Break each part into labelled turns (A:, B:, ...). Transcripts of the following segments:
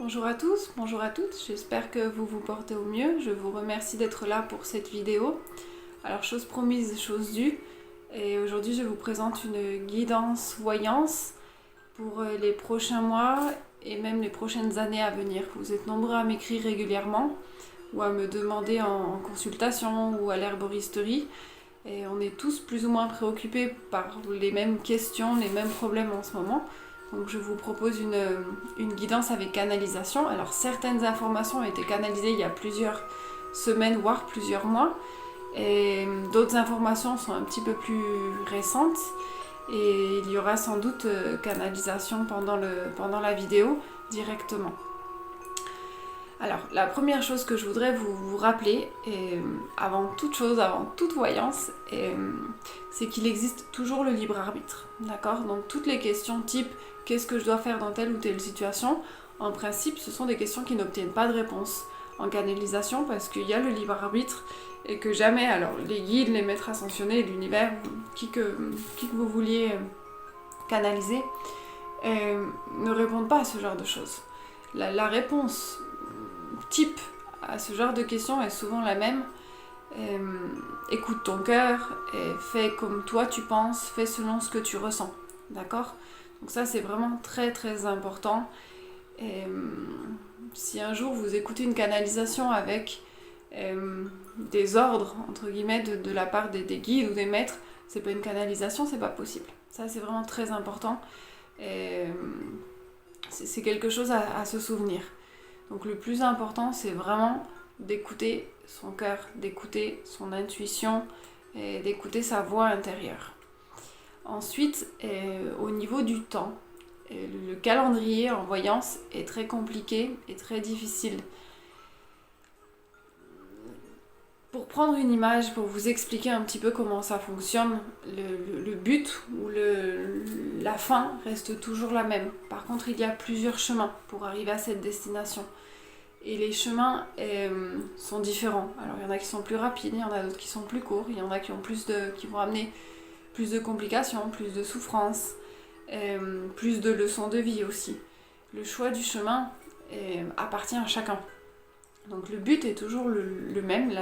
A: Bonjour à tous, bonjour à toutes, j'espère que vous vous portez au mieux. Je vous remercie d'être là pour cette vidéo. Alors chose promise, chose due, et aujourd'hui je vous présente une guidance voyance pour les prochains mois et même les prochaines années à venir. Vous êtes nombreux à m'écrire régulièrement ou à me demander en consultation ou à l'herboristerie, et on est tous plus ou moins préoccupés par les mêmes questions, les mêmes problèmes en ce moment. Donc je vous propose une guidance avec canalisation. Alors certaines informations ont été canalisées il y a plusieurs semaines, voire plusieurs mois. Et d'autres informations sont un petit peu plus récentes. Et il y aura sans doute canalisation pendant la vidéo directement. Alors, la première chose que je voudrais vous rappeler, avant toute chose, avant toute voyance, c'est qu'il existe toujours le libre arbitre. D'accord? Donc, toutes les questions type qu'est-ce que je dois faire dans telle ou telle situation, en principe, ce sont des questions qui n'obtiennent pas de réponse en canalisation parce qu'il y a le libre arbitre et que jamais, alors les guides, les maîtres ascensionnés, l'univers, qui que vous vouliez canaliser, ne répondent pas à ce genre de choses. La réponse type à ce genre de questions est souvent la même. Écoute ton cœur, fais comme toi tu penses, fais selon ce que tu ressens. D'accord? Donc ça c'est vraiment très très important. Si un jour vous écoutez une canalisation avec des ordres entre guillemets de la part des guides ou des maîtres, c'est pas une canalisation, c'est pas possible. Ça c'est vraiment très important. C'est quelque chose à se souvenir. Donc le plus important, c'est vraiment d'écouter son cœur, d'écouter son intuition et d'écouter sa voix intérieure. Ensuite, au niveau du temps, le calendrier en voyance est très compliqué et très difficile. Pour prendre une image, pour vous expliquer un petit peu comment ça fonctionne, le but ou la fin reste toujours la même. Par contre, il y a plusieurs chemins pour arriver à cette destination. Et les chemins sont différents. Alors il y en a qui sont plus rapides, il y en a d'autres qui sont plus courts, il y en a qui vont amener plus de complications, plus de souffrances, plus de leçons de vie aussi. Le choix du chemin appartient à chacun. Donc le but est toujours le même,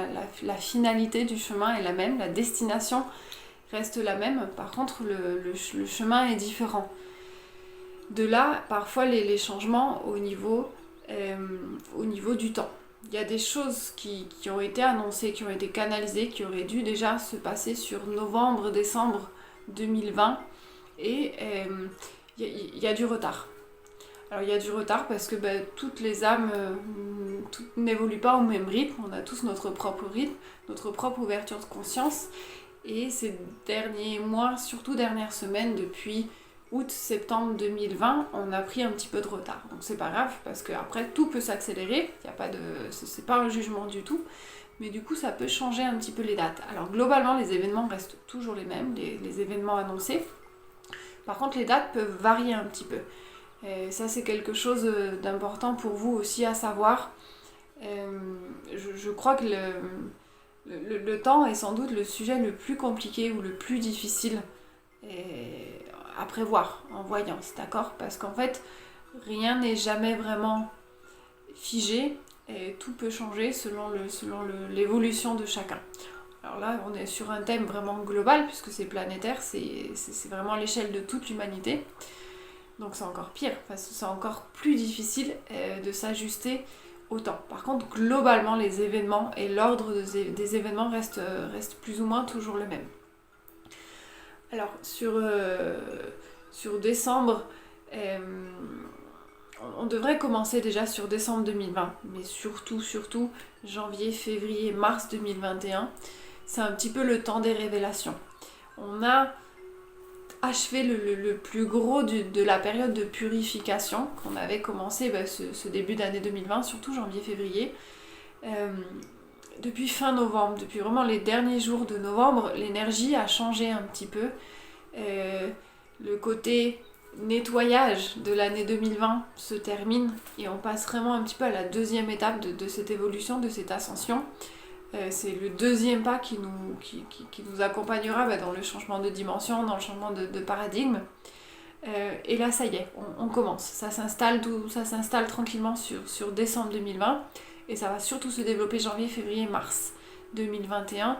A: la finalité du chemin est la même, la destination reste la même, par contre le chemin est différent. De là, parfois les changements au niveau du temps. Il y a des choses qui ont été annoncées, qui ont été canalisées, qui auraient dû déjà se passer sur novembre-décembre 2020 et il y a du retard. Alors il y a du retard parce que toutes les âmes toutes n'évoluent pas au même rythme, on a tous notre propre rythme, notre propre ouverture de conscience et ces derniers mois, surtout dernières semaines depuis août-septembre 2020, on a pris un petit peu de retard. Donc c'est pas grave parce qu'après tout peut s'accélérer, c'est pas un jugement du tout, mais du coup ça peut changer un petit peu les dates. Alors globalement les événements restent toujours les mêmes, les événements annoncés. Par contre les dates peuvent varier un petit peu. Et ça c'est quelque chose d'important pour vous aussi à savoir. Je crois que le temps est sans doute le sujet le plus compliqué ou le plus difficile à prévoir en voyance, d'accord? Parce qu'en fait, rien n'est jamais vraiment figé et tout peut changer selon l'évolution de chacun. Alors là, on est sur un thème vraiment global puisque c'est planétaire, c'est vraiment l'échelle de toute l'humanité. Donc c'est encore pire, parce que c'est encore plus difficile de s'ajuster au temps. Par contre, globalement, les événements et l'ordre des événements restent plus ou moins toujours le même. Alors, sur décembre, on devrait commencer déjà sur décembre 2020, mais surtout janvier, février, mars 2021, c'est un petit peu le temps des révélations. On a achevé le plus gros de la période de purification qu'on avait commencé ce début d'année 2020, surtout janvier-février. Depuis fin novembre, depuis vraiment les derniers jours de novembre, l'énergie a changé un petit peu. Le côté nettoyage de l'année 2020 se termine et on passe vraiment un petit peu à la deuxième étape de cette évolution, de cette ascension. C'est le deuxième pas qui nous accompagnera dans le changement de dimension, dans le changement de paradigme. Et là, ça y est, on commence. Ça s'installe tranquillement sur décembre 2020 et ça va surtout se développer janvier, février, mars 2021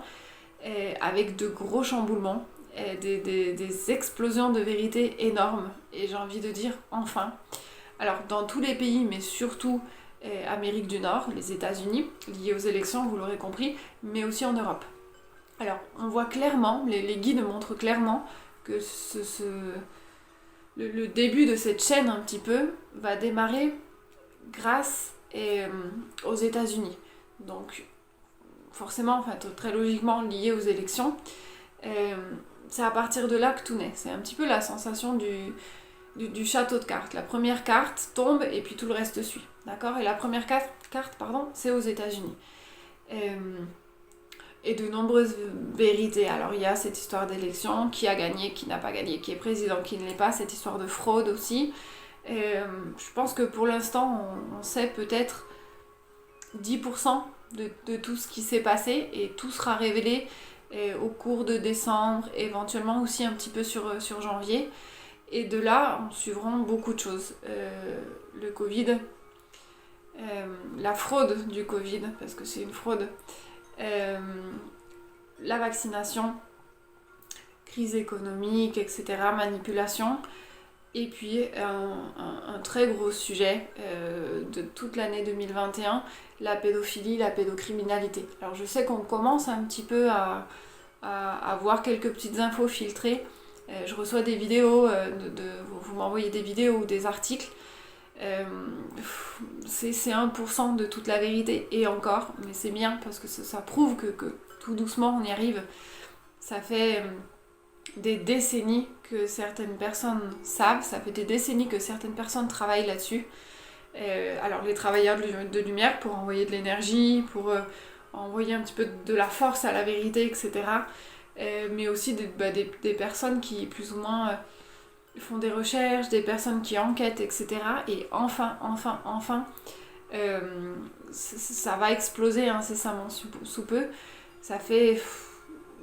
A: avec de gros chamboulements, des explosions de vérité énormes et j'ai envie de dire enfin. Alors dans tous les pays, mais surtout Amérique du Nord, les États-Unis, liés aux élections, vous l'aurez compris, mais aussi en Europe. Alors on voit clairement, les guides montrent clairement que le début de cette chaîne un petit peu va démarrer grâce aux États-Unis. Donc forcément, enfin, très logiquement lié aux élections. C'est à partir de là que tout naît. C'est un petit peu la sensation du château de cartes. La première carte tombe et puis tout le reste suit. D'accord ? Et la première carte, c'est aux États-Unis. Et de nombreuses vérités. Alors il y a cette histoire d'élection, qui a gagné, qui n'a pas gagné, qui est président, qui ne l'est pas, cette histoire de fraude aussi. Je pense que pour l'instant, on sait peut-être 10% de tout ce qui s'est passé et tout sera révélé au cours de décembre, éventuellement aussi un petit peu sur janvier. Et de là, on suivront beaucoup de choses. Le Covid, la fraude du Covid, parce que c'est une fraude, la vaccination, crise économique, etc., manipulation, et puis un très gros sujet de toute l'année 2021, la pédophilie, la pédocriminalité. Alors je sais qu'on commence un petit peu à voir quelques petites infos filtrées. Je reçois des vidéos, vous m'envoyez des vidéos ou des articles. C'est 1% de toute la vérité, et encore, mais c'est bien parce que ça prouve que tout doucement on y arrive. Ça fait des décennies que certaines personnes savent, ça fait des décennies que certaines personnes travaillent là-dessus. Alors les travailleurs de lumière pour envoyer de l'énergie, pour envoyer un petit peu de la force à la vérité, etc. Mais aussi des personnes qui plus ou moins font des recherches, des personnes qui enquêtent, etc. Et enfin, ça va exploser incessamment sous peu. Ça fait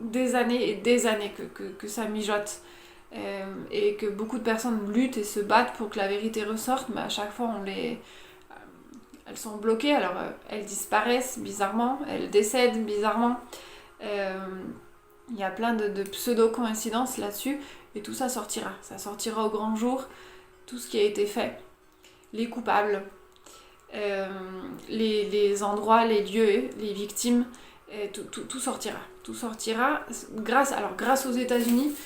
A: des années et des années que ça mijote. Et que beaucoup de personnes luttent et se battent pour que la vérité ressorte, mais à chaque fois elles sont bloquées. Alors elles disparaissent bizarrement, elles décèdent bizarrement. Il y a plein de pseudo-coïncidences là-dessus, et tout ça sortira. Ça sortira au grand jour, tout ce qui a été fait, les coupables, les endroits, les lieux, les victimes, tout sortira. Tout sortira grâce aux États-Unis.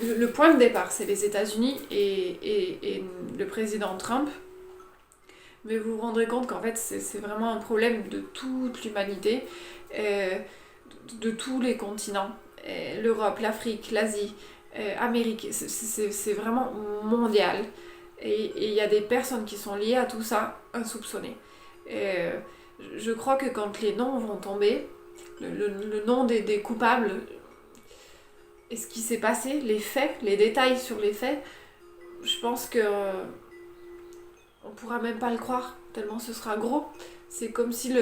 A: Le point de départ, c'est les États-Unis et le président Trump. Mais vous vous rendrez compte qu'en fait, c'est vraiment un problème de toute l'humanité, de tous les continents. L'Europe, l'Afrique, l'Asie, Amérique, c'est vraiment mondial. Et il y a des personnes qui sont liées à tout ça, insoupçonnées. Je crois que quand les noms vont tomber, le nom des coupables, et ce qui s'est passé, les faits, les détails sur les faits, je pense que on pourra même pas le croire, tellement ce sera gros. C'est comme si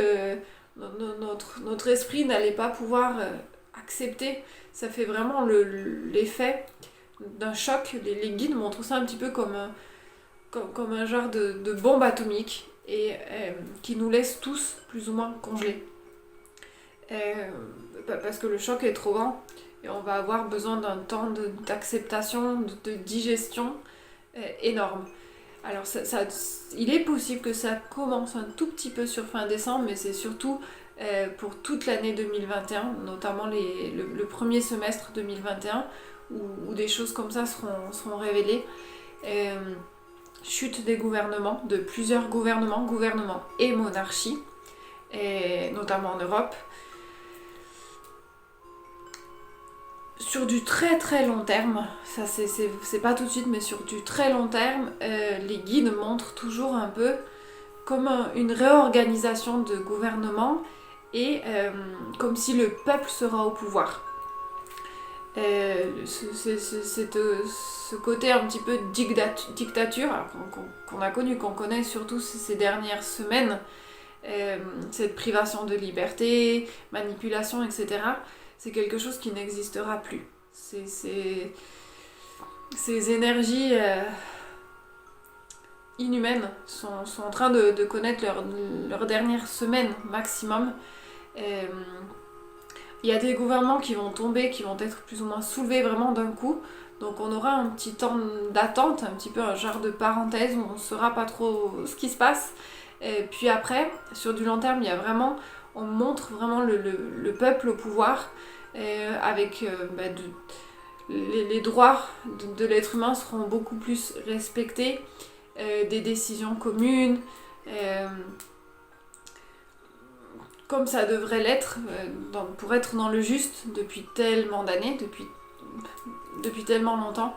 A: notre esprit n'allait pas pouvoir accepter. Ça fait vraiment l'effet d'un choc. Les guides montrent ça un petit peu comme un genre de bombe atomique et qui nous laisse tous plus ou moins congelés. Parce que le choc est trop grand et on va avoir besoin d'un temps d'acceptation, de digestion énorme. Alors il est possible que ça commence un tout petit peu sur fin décembre, mais c'est surtout pour toute l'année 2021, notamment le premier semestre 2021, où des choses comme ça seront révélées. Chute des gouvernements, de plusieurs gouvernements et monarchies, et notamment en Europe. Sur du très très long terme, ça c'est pas tout de suite, mais sur du très long terme, les guides montrent toujours un peu comme une réorganisation de gouvernement et comme si le peuple sera au pouvoir. Ce côté un petit peu dictature qu'on a connu, qu'on connaît surtout ces dernières semaines, cette privation de liberté, manipulation, etc., c'est quelque chose qui n'existera plus. ces énergies inhumaines sont en train de connaître leur dernière semaine maximum. Il y a des gouvernements qui vont tomber, qui vont être plus ou moins soulevés vraiment d'un coup. Donc on aura un petit temps d'attente, un petit peu un genre de parenthèse où on ne saura pas trop ce qui se passe. Et puis après, sur du long terme, il y a vraiment, on montre vraiment le peuple au pouvoir avec les droits de l'être humain seront beaucoup plus respectés, des décisions communes, comme ça devrait l'être, pour être dans le juste depuis tellement d'années, depuis tellement longtemps.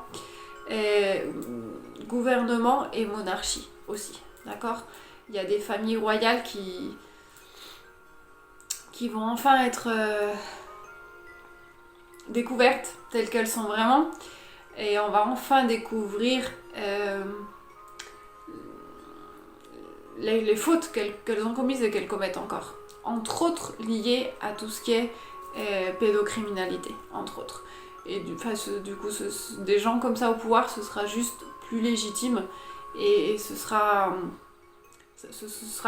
A: Gouvernement et monarchie aussi, d'accord? Il y a des familles royales qui vont enfin être découvertes telles qu'elles sont vraiment, et on va enfin découvrir les fautes qu'elles ont commises et qu'elles commettent encore, entre autres liées à tout ce qui est pédocriminalité, entre autres. Et du coup, des gens comme ça au pouvoir, ce sera juste plus légitime et ce sera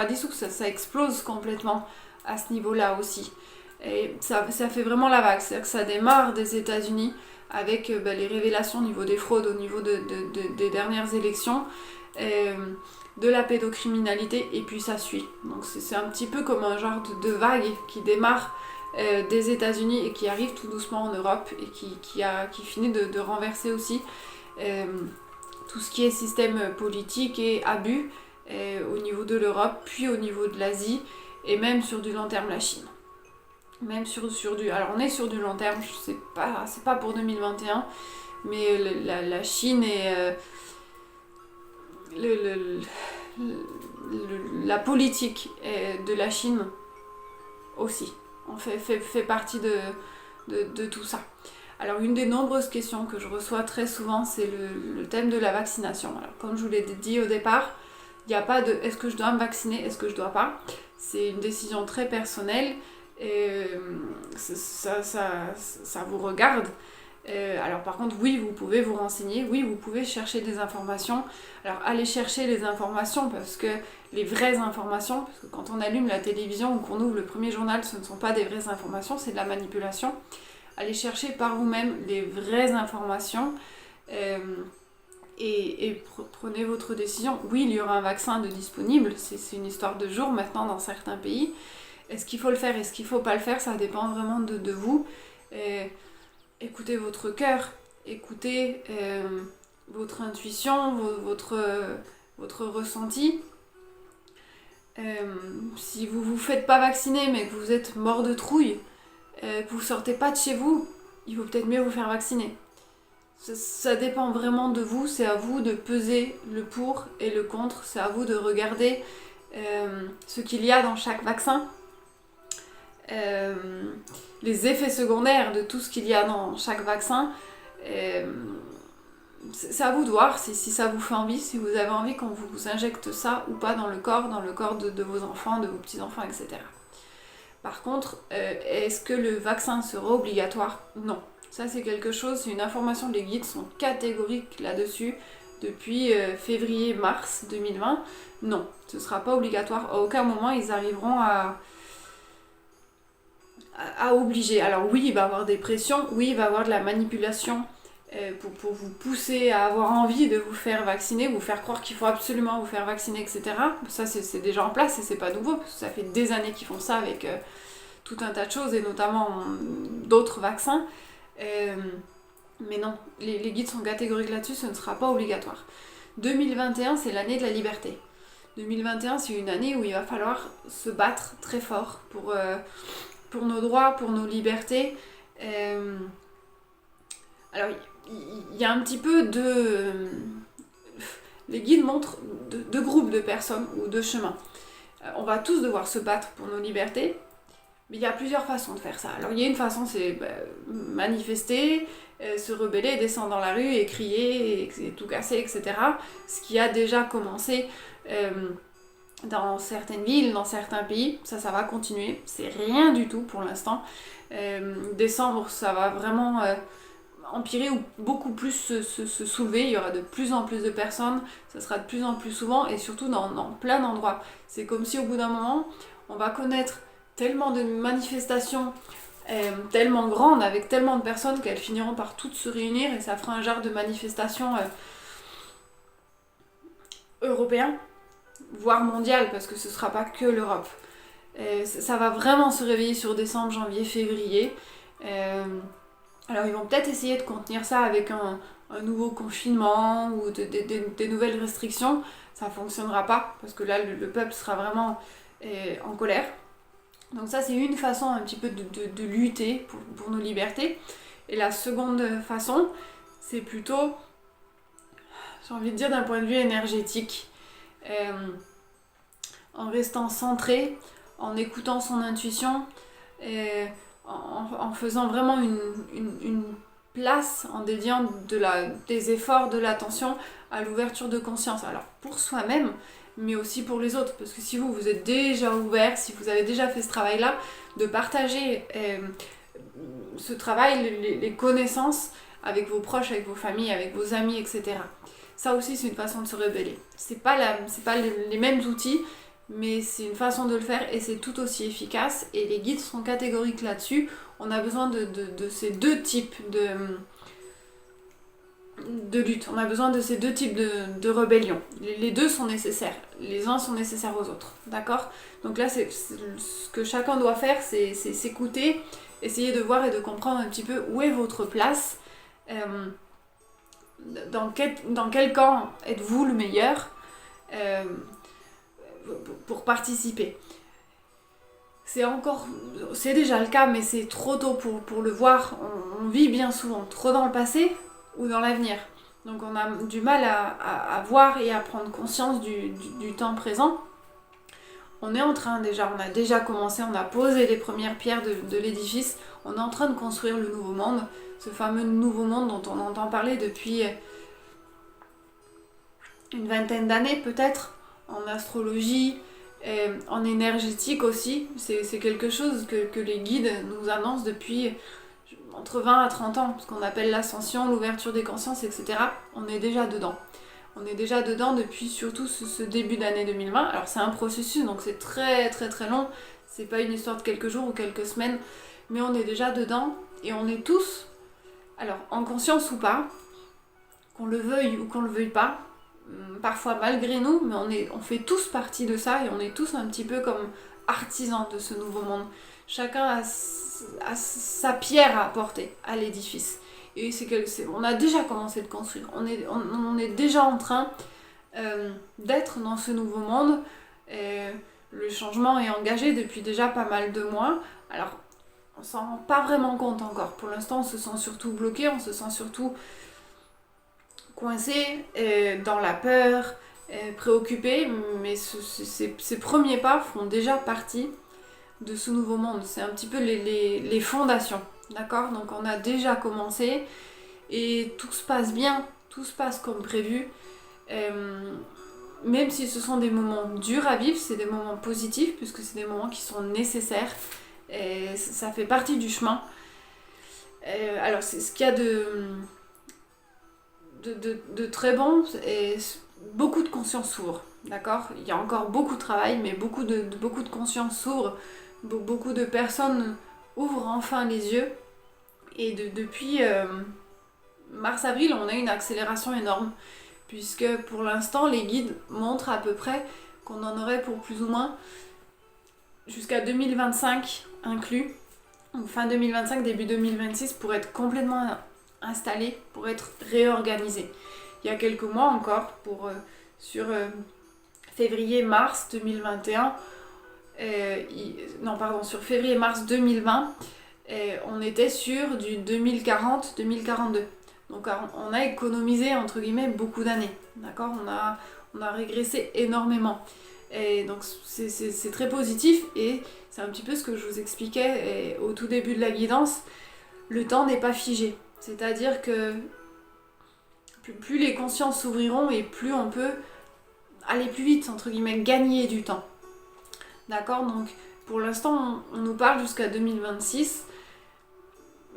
A: dissous, ça explose complètement à ce niveau-là aussi. Et ça fait vraiment la vague, c'est-à-dire que ça démarre des États-Unis avec les révélations au niveau des fraudes, au niveau des dernières élections, de la pédocriminalité, et puis ça suit. Donc c'est un petit peu comme un genre de vague qui démarre des États-Unis et qui arrive tout doucement en Europe et qui finit de renverser aussi tout ce qui est système politique et abus au niveau de l'Europe, puis au niveau de l'Asie et même sur du long terme la Chine. Même sur du... Alors on est sur du long terme, c'est pas pour 2021, mais la Chine et la politique de la Chine aussi. On fait partie de tout ça. Alors une des nombreuses questions que je reçois très souvent, c'est le thème de la vaccination. Alors comme je vous l'ai dit au départ, il n'y a pas de est-ce que je dois me vacciner, est-ce que je dois pas. C'est une décision très personnelle et ça vous regarde. Alors par contre, oui, vous pouvez vous renseigner, oui, vous pouvez chercher des informations. Alors allez chercher les informations, parce que les vraies informations, parce que quand on allume la télévision ou qu'on ouvre le premier journal, ce ne sont pas des vraies informations, c'est de la manipulation. Allez chercher par vous-même les vraies informations et prenez votre décision. Oui, il y aura un vaccin de disponible, c'est une histoire de jours maintenant dans certains pays. Est-ce qu'il faut le faire, est-ce qu'il ne faut pas le faire, ça dépend vraiment de vous. Écoutez votre cœur, écoutez votre intuition, votre ressenti. Si vous vous faites pas vacciner mais que vous êtes mort de trouille, que vous sortez pas de chez vous, il vaut peut-être mieux vous faire vacciner. Ça dépend vraiment de vous, c'est à vous de peser le pour et le contre, c'est à vous de regarder ce qu'il y a dans chaque vaccin. Les effets secondaires de tout ce qu'il y a dans chaque vaccin, c'est à vous de voir si ça vous fait envie, si vous avez envie qu'on vous injecte ça ou pas dans le corps de vos enfants, de vos petits-enfants, etc. Par contre, est-ce que le vaccin sera obligatoire ? Non. Ça c'est quelque chose, c'est une information, les guides sont catégoriques là-dessus depuis février-mars 2020. Non, ce ne sera pas obligatoire. À aucun moment ils arriveront à obliger. Alors oui, il va y avoir des pressions, oui, il va y avoir de la manipulation pour vous pousser à avoir envie de vous faire vacciner, vous faire croire qu'il faut absolument vous faire vacciner, etc. Ça, c'est déjà en place et c'est pas nouveau, parce que ça fait des années qu'ils font ça avec tout un tas de choses, et notamment d'autres vaccins. Mais non, les guides sont catégoriques là-dessus, ce ne sera pas obligatoire. 2021, c'est l'année de la liberté. 2021, c'est une année où il va falloir se battre très fort pour nos droits, pour nos libertés. Alors, il y a un petit peu les guides montrent deux groupes de personnes ou deux chemins. On va tous devoir se battre pour nos libertés, mais il y a plusieurs façons de faire ça. Alors, il y a une façon, c'est manifester, se rebeller, descendre dans la rue et crier, et tout casser, etc. Ce qui a déjà commencé dans certaines villes, dans certains pays. Ça va continuer. C'est rien du tout pour l'instant. Décembre, ça va vraiment empirer ou beaucoup plus se soulever. Il y aura de plus en plus de personnes, ça sera de plus en plus souvent et surtout dans plein d'endroits. C'est comme si au bout d'un moment, on va connaître tellement de manifestations tellement grandes, avec tellement de personnes qu'elles finiront par toutes se réunir et ça fera un genre de manifestation européen, voire mondial, parce que ce sera pas que l'Europe. Ça va vraiment se réveiller sur décembre, janvier, février. Alors ils vont peut-être essayer de contenir ça avec un nouveau confinement ou des nouvelles restrictions. Ça fonctionnera pas, parce que là le peuple sera vraiment en colère. Donc ça c'est une façon un petit peu de lutter pour nos libertés. Et la seconde façon, c'est plutôt, j'ai envie de dire d'un point de vue énergétique, en restant centré, en écoutant son intuition, en faisant vraiment une place, en dédiant des efforts, de l'attention à l'ouverture de conscience. Alors pour soi-même, mais aussi pour les autres. Parce que si vous êtes déjà ouvert, si vous avez déjà fait ce travail-là, de partager ce travail, les connaissances avec vos proches, avec vos familles, avec vos amis, etc. Ça aussi, c'est une façon de se rebeller. C'est pas les mêmes outils, mais c'est une façon de le faire et c'est tout aussi efficace. Et les guides sont catégoriques là-dessus. On a besoin de ces deux types de lutte. On a besoin de ces deux types de rébellion. Les deux sont nécessaires. Les uns sont nécessaires aux autres. D'accord ? Donc là, c'est ce que chacun doit faire, c'est s'écouter, essayer de voir et de comprendre un petit peu où est votre place. Dans quel camp êtes-vous le meilleur pour participer. C'est déjà le cas, mais c'est trop tôt pour le voir. On vit bien souvent trop dans le passé ou dans l'avenir. Donc on a du mal à voir et à prendre conscience du temps présent. On est en train on a déjà commencé, on a posé les premières pierres de l'édifice. On est en train de construire le nouveau monde, ce fameux nouveau monde dont on entend parler depuis une vingtaine d'années peut-être, en astrologie, en énergétique aussi. C'est quelque chose que les guides nous annoncent depuis entre 20 à 30 ans, ce qu'on appelle l'ascension, l'ouverture des consciences, etc. On est déjà dedans. On est déjà dedans depuis surtout ce début d'année 2020. Alors c'est un processus, donc c'est très très très long. C'est pas une histoire de quelques jours ou quelques semaines, mais on est déjà dedans et on est tous, alors en conscience ou pas, qu'on le veuille ou qu'on le veuille pas, parfois malgré nous, mais on fait tous partie de ça et on est tous un petit peu comme artisans de ce nouveau monde. Chacun a sa pierre à apporter à l'édifice. Et on a déjà commencé de construire. On est déjà en train d'être dans ce nouveau monde. Le changement est engagé depuis déjà pas mal de mois. Alors, on s'en rend pas vraiment compte encore. Pour l'instant, on se sent surtout bloqué, on se sent surtout coincé, dans la peur, préoccupé. Mais ces premiers pas font déjà partie de ce nouveau monde. C'est un petit peu les fondations. D'accord ? Donc on a déjà commencé et tout se passe bien, tout se passe comme prévu. Même si ce sont des moments durs à vivre, c'est des moments positifs puisque c'est des moments qui sont nécessaires. Et ça fait partie du chemin. Alors c'est ce qu'il y a de très bon, et beaucoup de conscience s'ouvre. D'accord ? Il y a encore beaucoup de travail, mais beaucoup de conscience s'ouvre. Beaucoup de personnes ouvrent enfin les yeux. Et depuis mars-avril, on a une accélération énorme. Puisque pour l'instant, les guides montrent à peu près qu'on en aurait pour plus ou moins jusqu'à 2025 inclus. Donc fin 2025, début 2026 pour être complètement installé, pour être réorganisé. Il y a quelques mois encore, sur février-mars 2021, sur février-mars 2020, on était sur du 2040-2042. Donc on a économisé entre guillemets beaucoup d'années, d'accord ? On a régressé énormément. Et donc c'est très positif et c'est un petit peu ce que je vous expliquais au tout début de la guidance. Le temps n'est pas figé. C'est-à-dire que plus les consciences s'ouvriront et plus on peut aller plus vite, entre guillemets, gagner du temps. D'accord ? Donc pour l'instant on nous parle jusqu'à 2026.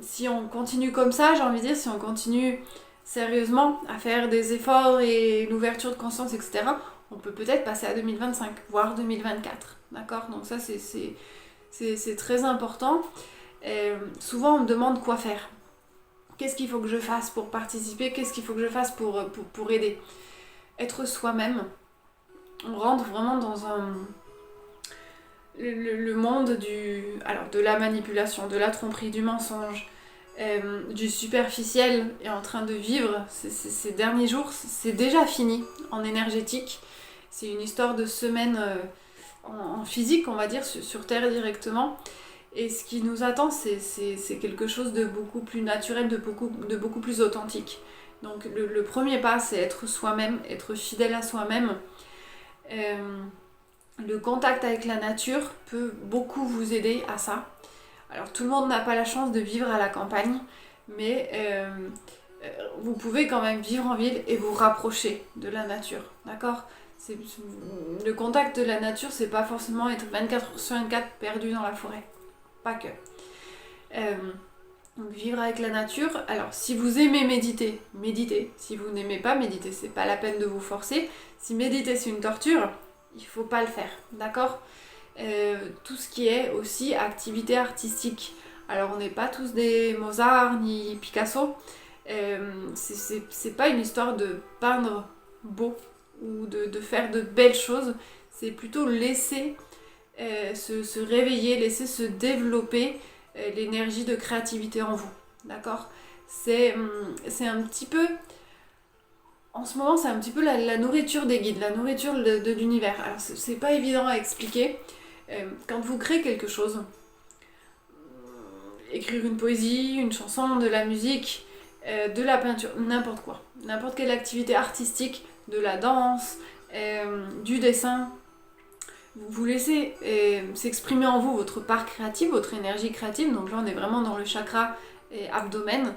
A: si on continue comme ça, j'ai envie de dire, si on continue sérieusement à faire des efforts et une ouverture de conscience, etc., on peut peut-être passer à 2025, voire 2024. D'accord? Donc ça, c'est très important. Souvent, on me demande quoi faire. Qu'est-ce qu'il faut que je fasse pour participer? Qu'est-ce qu'il faut que je fasse pour aider? Être soi-même. On rentre vraiment dans le monde de la manipulation, de la tromperie, du mensonge, du superficiel est en train de vivre ces derniers jours. C'est déjà fini en énergétique. C'est une histoire de semaine en physique, on va dire, sur Terre directement. Et ce qui nous attend, c'est quelque chose de beaucoup plus naturel, de beaucoup plus authentique. Donc le premier pas, c'est être soi-même, être fidèle à soi-même. Le contact avec la nature peut beaucoup vous aider à ça. Alors tout le monde n'a pas la chance de vivre à la campagne, mais vous pouvez quand même vivre en ville et vous rapprocher de la nature, d'accord? Le contact de la nature, c'est pas forcément être 24h/24 perdu dans la forêt, pas que. Donc vivre avec la nature. Alors si vous aimez méditer, méditez. Si vous n'aimez pas méditer, c'est pas la peine de vous forcer. Si méditer c'est une torture, il faut pas le faire, d'accord? Tout ce qui est aussi activité artistique. Alors on n'est pas tous des Mozart ni Picasso. C'est pas une histoire de peindre beau ou de faire de belles choses. C'est plutôt laisser se réveiller, laisser se développer l'énergie de créativité en vous. D'accord? C'est un petit peu... En ce moment, c'est un petit peu la nourriture des guides, la nourriture de l'univers. Alors, c'est pas évident à expliquer. Quand vous créez quelque chose, écrire une poésie, une chanson, de la musique, de la peinture, n'importe quoi. N'importe quelle activité artistique, de la danse, du dessin, vous laissez s'exprimer en vous votre part créative, votre énergie créative. Donc là, on est vraiment dans le chakra abdomen.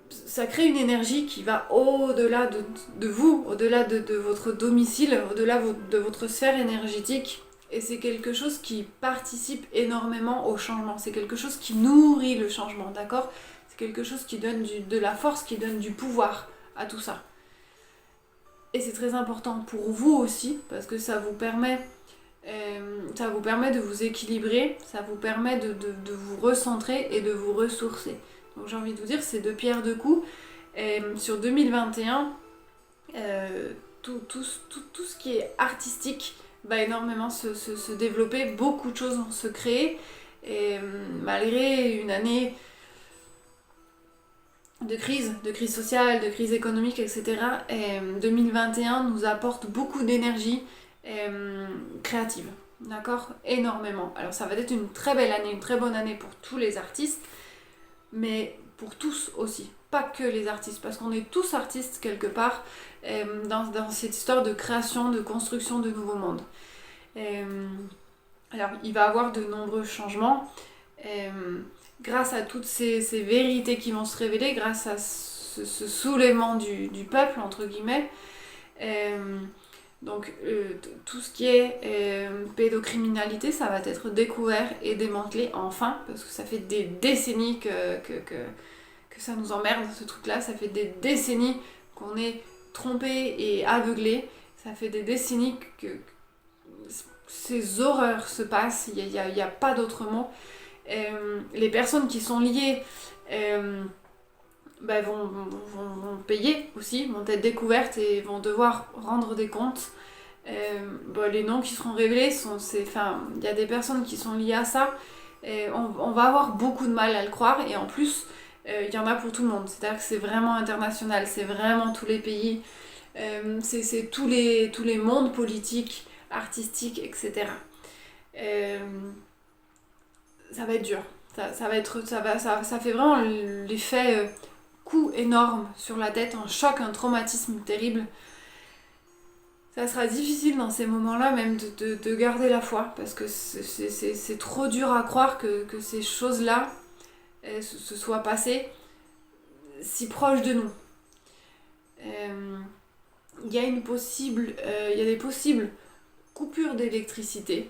A: Ça crée une énergie qui va au-delà de vous, au-delà de votre domicile, au-delà de votre sphère énergétique. Et c'est quelque chose qui participe énormément au changement. C'est quelque chose qui nourrit le changement, d'accord? C'est quelque chose qui donne de la force, qui donne du pouvoir à tout ça. Et c'est très important pour vous aussi, parce que ça vous permet de vous équilibrer, ça vous permet de vous recentrer et de vous ressourcer. Donc j'ai envie de vous dire, c'est deux pierres deux coups. Sur 2021, tout ce qui est artistique va énormément se développer, beaucoup de choses vont se créer. Et malgré une année de crise sociale, de crise économique, etc., 2021 nous apporte beaucoup d'énergie créative. D'accord? Énormément. Alors ça va être une très belle année, une très bonne année pour tous les artistes, mais pour tous aussi, pas que les artistes, parce qu'on est tous artistes quelque part dans cette histoire de création, de construction de nouveaux mondes. Alors il va y avoir de nombreux changements grâce à toutes ces vérités qui vont se révéler, grâce à ce soulèvement du peuple, entre guillemets. Donc tout ce qui est pédocriminalité, ça va être découvert et démantelé enfin, parce que ça fait des décennies que ça nous emmerde ce truc-là, ça fait des décennies qu'on est trompé et aveuglé, ça fait des décennies que ces horreurs se passent, il n'y a pas d'autre mot. Les personnes qui sont liées vont payer aussi, vont être découvertes et vont devoir rendre des comptes. Les noms qui seront révélés il y a des personnes qui sont liées à ça. On va avoir beaucoup de mal à le croire, et en plus il y en a pour tout le monde, c'est-à-dire que c'est vraiment international, c'est vraiment tous les pays, c'est tous les mondes politiques, artistiques, etc. Ça va être dur, ça fait vraiment l'effet coup énorme sur la tête, un choc, un traumatisme terrible. Ça sera difficile dans ces moments-là même de garder la foi, parce que c'est trop dur à croire que ces choses-là se soient passées si proches de nous. Il y a des possibles coupures d'électricité.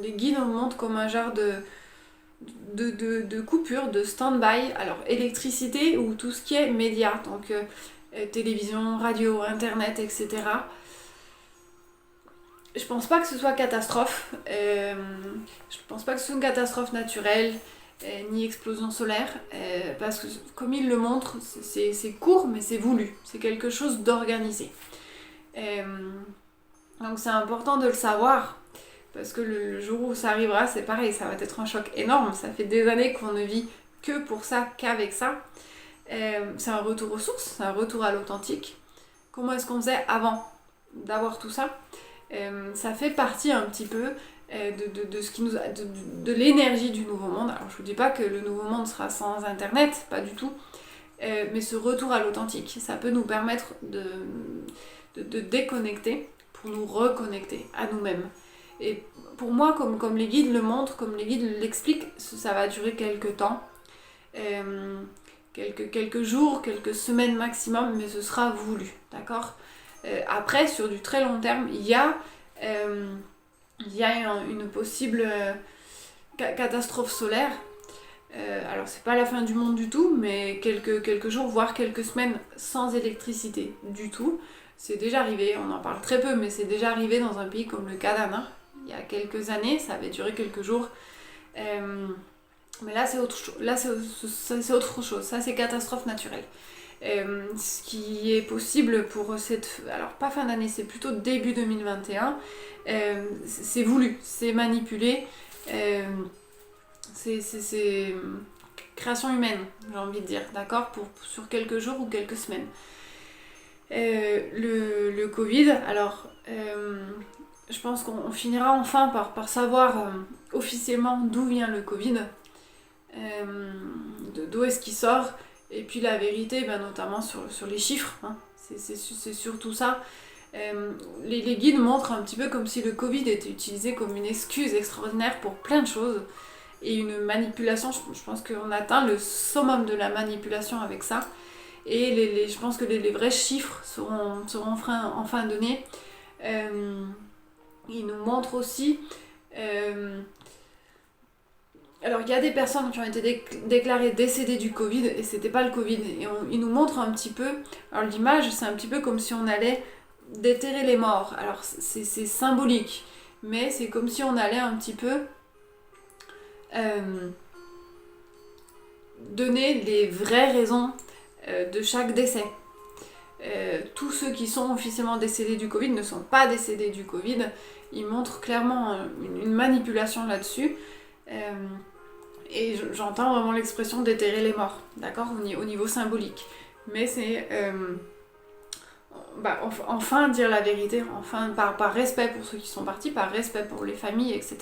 A: Les guides nous montrent comme un genre de coupure, de stand-by. Alors électricité ou tout ce qui est médias, donc télévision, radio, internet, etc. Je pense pas que ce soit catastrophe. Je pense pas que ce soit une catastrophe naturelle, ni explosion solaire, parce que comme il le montre, c'est court mais c'est voulu. C'est quelque chose d'organisé. Donc c'est important de le savoir, parce que le jour où ça arrivera, c'est pareil, ça va être un choc énorme. Ça fait des années qu'on ne vit que pour ça, qu'avec ça. C'est un retour aux sources, c'est un retour à l'authentique. Comment est-ce qu'on faisait avant d'avoir tout ça? Ça fait partie un petit peu de ce qui nous de l'énergie du nouveau monde. Alors je vous dis pas que le nouveau monde sera sans internet, pas du tout, mais ce retour à l'authentique, ça peut nous permettre de déconnecter pour nous reconnecter à nous-mêmes. Et pour moi, comme les guides le montrent, comme les guides l'expliquent, ça va durer quelques temps, quelques jours, quelques semaines maximum, mais ce sera voulu, d'accord? Après, sur du très long terme, il y a une possible catastrophe solaire. Alors, c'est pas la fin du monde du tout, mais quelques jours, voire quelques semaines sans électricité du tout. C'est déjà arrivé, on en parle très peu, mais c'est déjà arrivé dans un pays comme le Canada. Il y a quelques années, ça avait duré quelques jours. Mais là, c'est autre chose. Là, c'est autre chose. Ça, c'est catastrophe naturelle. Ce qui est possible pour cette... Alors, pas fin d'année, c'est plutôt début 2021. C'est voulu, c'est manipulé. C'est création humaine, j'ai envie de dire, d'accord, sur quelques jours ou quelques semaines. Le Covid, alors... je pense qu'on finira enfin par savoir officiellement d'où vient le Covid, d'où est-ce qu'il sort, et puis la vérité, notamment sur les chiffres, hein. C'est surtout ça. Les guides montrent un petit peu comme si le Covid était utilisé comme une excuse extraordinaire pour plein de choses, et une manipulation. Je pense qu'on atteint le summum de la manipulation avec ça, et je pense que les vrais chiffres seront enfin donnés. Il nous montre aussi... alors, il y a des personnes qui ont été déclarées décédées du Covid et c'était pas le Covid. Et il nous montre un petit peu... Alors, l'image, c'est un petit peu comme si on allait déterrer les morts. Alors, c'est symbolique, mais c'est comme si on allait un petit peu donner les vraies raisons de chaque décès. Tous ceux qui sont officiellement décédés du Covid ne sont pas décédés du Covid. Ils montrent clairement une manipulation là-dessus. Et j'entends vraiment l'expression déterrer les morts, d'accord, au niveau symbolique. Mais c'est enfin dire la vérité, enfin par respect pour ceux qui sont partis, par respect pour les familles, etc.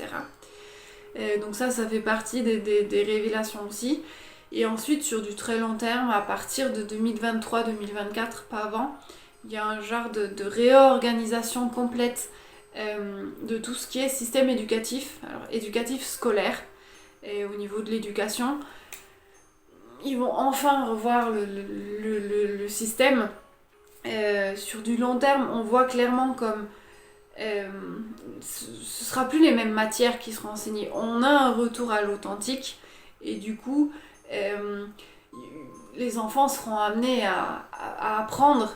A: Donc ça fait partie des révélations aussi. Et ensuite, sur du très long terme, à partir de 2023-2024, pas avant, il y a un genre de réorganisation complète de tout ce qui est système éducatif, alors éducatif scolaire, et au niveau de l'éducation. Ils vont enfin revoir le système. Sur du long terme, on voit clairement comme ce sera plus les mêmes matières qui seront enseignées. On a un retour à l'authentique, et du coup, les enfants seront amenés à apprendre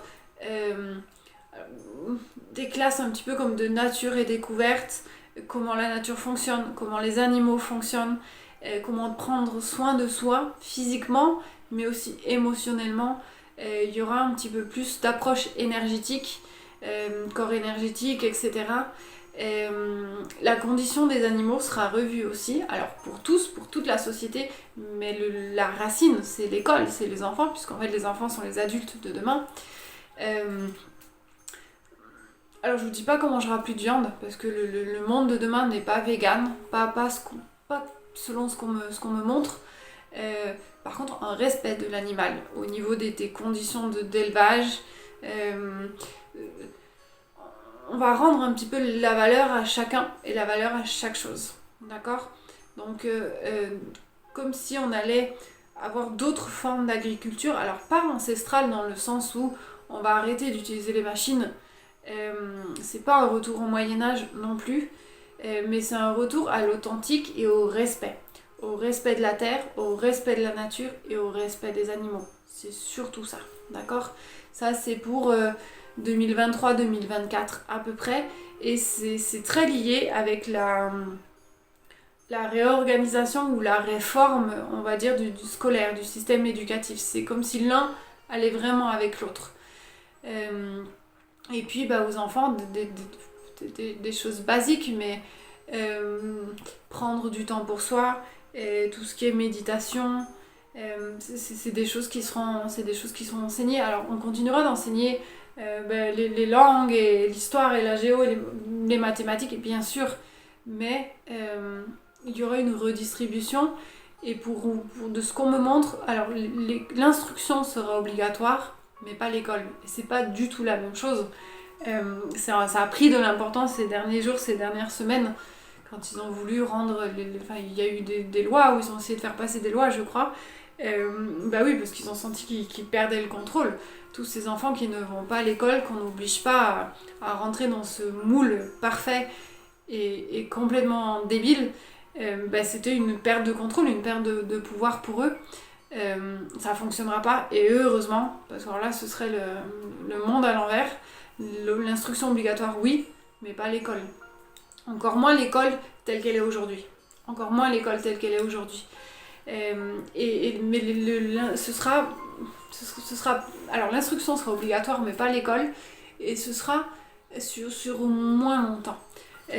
A: des classes un petit peu comme de nature et découverte, comment la nature fonctionne, comment les animaux fonctionnent, comment prendre soin de soi physiquement, mais aussi émotionnellement. Il y aura un petit peu plus d'approche énergétique, corps énergétique, etc. La condition des animaux sera revue aussi, alors pour tous, pour toute la société, mais la racine, c'est l'école, c'est les enfants, puisqu'en fait les enfants sont les adultes de demain. Alors je vous dis pas qu'on mangera plus de viande, parce que le monde de demain n'est pas vegan, pas selon ce qu'on me montre. Par contre, un respect de l'animal au niveau des conditions d'élevage. On va rendre un petit peu la valeur à chacun et la valeur à chaque chose. D'accord ? Donc, comme si on allait avoir d'autres formes d'agriculture, alors pas ancestrale dans le sens où on va arrêter d'utiliser les machines. C'est pas un retour au Moyen-Âge non plus, mais c'est un retour à l'authentique et au respect. au respect de la terre, au respect de la nature et au respect des animaux. C'est surtout ça, d'accord? Ça, c'est pour 2023-2024 à peu près. Et c'est très lié avec la réorganisation ou la réforme, on va dire, du scolaire, du système éducatif. C'est comme si l'un allait vraiment avec l'autre. Et puis aux enfants, des choses basiques, mais prendre du temps pour soi, tout ce qui est méditation, c'est des choses qui seront enseignées. Alors on continuera d'enseigner les langues et l'histoire et la géo et les mathématiques, et bien sûr, mais il y aura une redistribution. Et de ce qu'on me montre, alors l'instruction sera obligatoire, mais pas l'école. Et c'est pas du tout la même chose. Ça a pris de l'importance ces derniers jours, ces dernières semaines, quand ils ont voulu rendre... il y a eu des lois, où ils ont essayé de faire passer des lois, je crois. Oui, parce qu'ils ont senti qu'ils perdaient le contrôle. Tous ces enfants qui ne vont pas à l'école, qu'on n'oblige pas à rentrer dans ce moule parfait et complètement débile, c'était une perte de contrôle, une perte de pouvoir pour eux. Ça fonctionnera pas, et heureusement, parce que là ce serait le monde à l'envers. L'instruction obligatoire, oui, mais pas l'école. Encore moins l'école telle qu'elle est aujourd'hui. Encore moins l'école telle qu'elle est aujourd'hui. Mais ce sera... Alors l'instruction sera obligatoire, mais pas l'école. Et ce sera sur moins longtemps.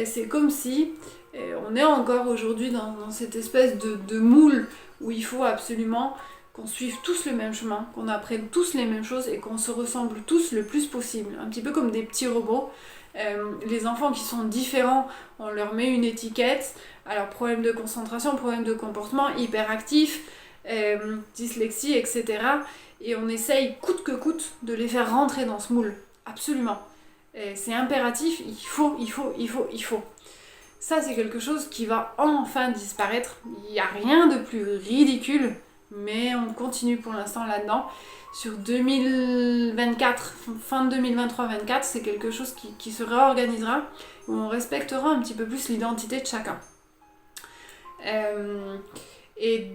A: C'est comme si on est encore aujourd'hui dans cette espèce de moule où il faut absolument qu'on suive tous le même chemin, qu'on apprenne tous les mêmes choses et qu'on se ressemble tous le plus possible. Un petit peu comme des petits robots. Les enfants qui sont différents, on leur met une étiquette. Alors problème de concentration, problème de comportement, hyperactif, dyslexie, etc. Et on essaye coûte que coûte de les faire rentrer dans ce moule. Absolument. C'est impératif, il faut. Ça, c'est quelque chose qui va enfin disparaître. Il n'y a rien de plus ridicule, mais on continue pour l'instant là-dedans. Sur 2024, fin de 2023-24, c'est quelque chose qui se réorganisera, où on respectera un petit peu plus l'identité de chacun. Et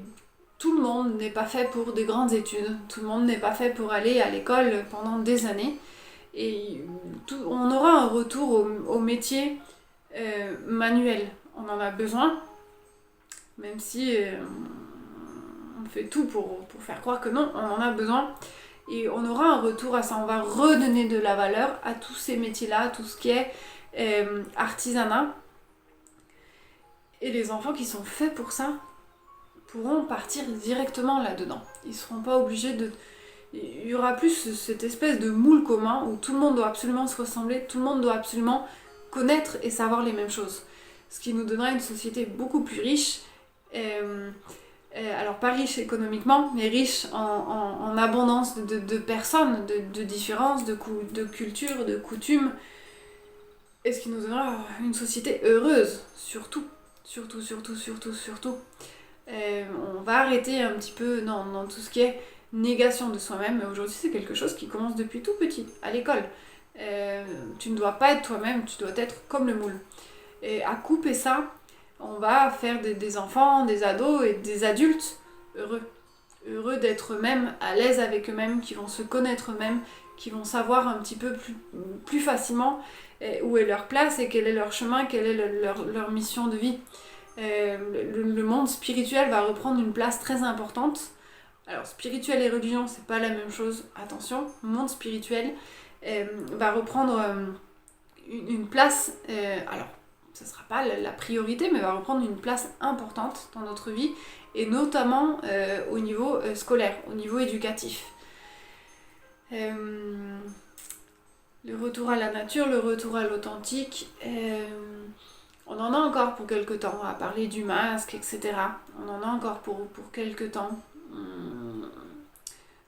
A: tout le monde n'est pas fait pour des grandes études, tout le monde n'est pas fait pour aller à l'école pendant des années. Et on aura un retour au métier manuel. On en a besoin, même si on fait tout pour faire croire que non, on en a besoin. Et on aura un retour à ça, on va redonner de la valeur à tous ces métiers-là, tout ce qui est artisanat. Et les enfants qui sont faits pour ça pourront partir directement là-dedans. Ils ne seront pas obligés de... Il y aura plus cette espèce de moule commun où tout le monde doit absolument se ressembler, tout le monde doit absolument connaître et savoir les mêmes choses. Ce qui nous donnera une société beaucoup plus riche. Alors pas riche économiquement, mais riche en abondance de personnes, de différences, de cultures, de coutumes. Et ce qui nous donnera une société heureuse, surtout. On va arrêter un petit peu dans tout ce qui est négation de soi-même, mais aujourd'hui c'est quelque chose qui commence depuis tout petit, à l'école. Tu ne dois pas être toi-même, tu dois être comme le moule. Et à couper ça, on va faire des enfants, des ados et des adultes heureux d'être eux-mêmes, à l'aise avec eux-mêmes, qui vont se connaître eux-mêmes, qui vont savoir un petit peu plus facilement où est leur place et quel est leur chemin, quelle est leur mission de vie. Le monde spirituel va reprendre une place très importante. Alors spirituel et religion, c'est pas la même chose, attention. Le monde spirituel va reprendre une place, alors ce sera pas la priorité, mais va reprendre une place importante dans notre vie, et notamment au niveau scolaire, au niveau éducatif. Le retour à la nature, le retour à l'authentique, on en a encore pour quelques temps, à parler du masque, etc. On en a encore pour quelques temps.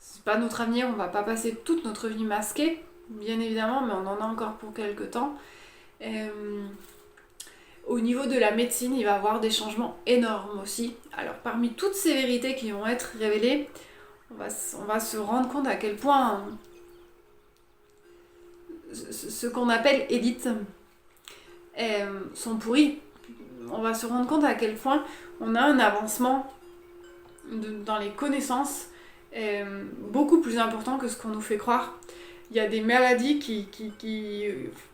A: C'est pas notre avenir, on va pas passer toute notre vie masquée, bien évidemment, mais on en a encore pour quelques temps. Au niveau de la médecine, il va y avoir des changements énormes aussi. Alors parmi toutes ces vérités qui vont être révélées, on va se rendre compte à quel point ce qu'on appelle élite sont pourris. on va se rendre compte à quel point on a un avancement dans les connaissances beaucoup plus important que ce qu'on nous fait croire. Il y a des maladies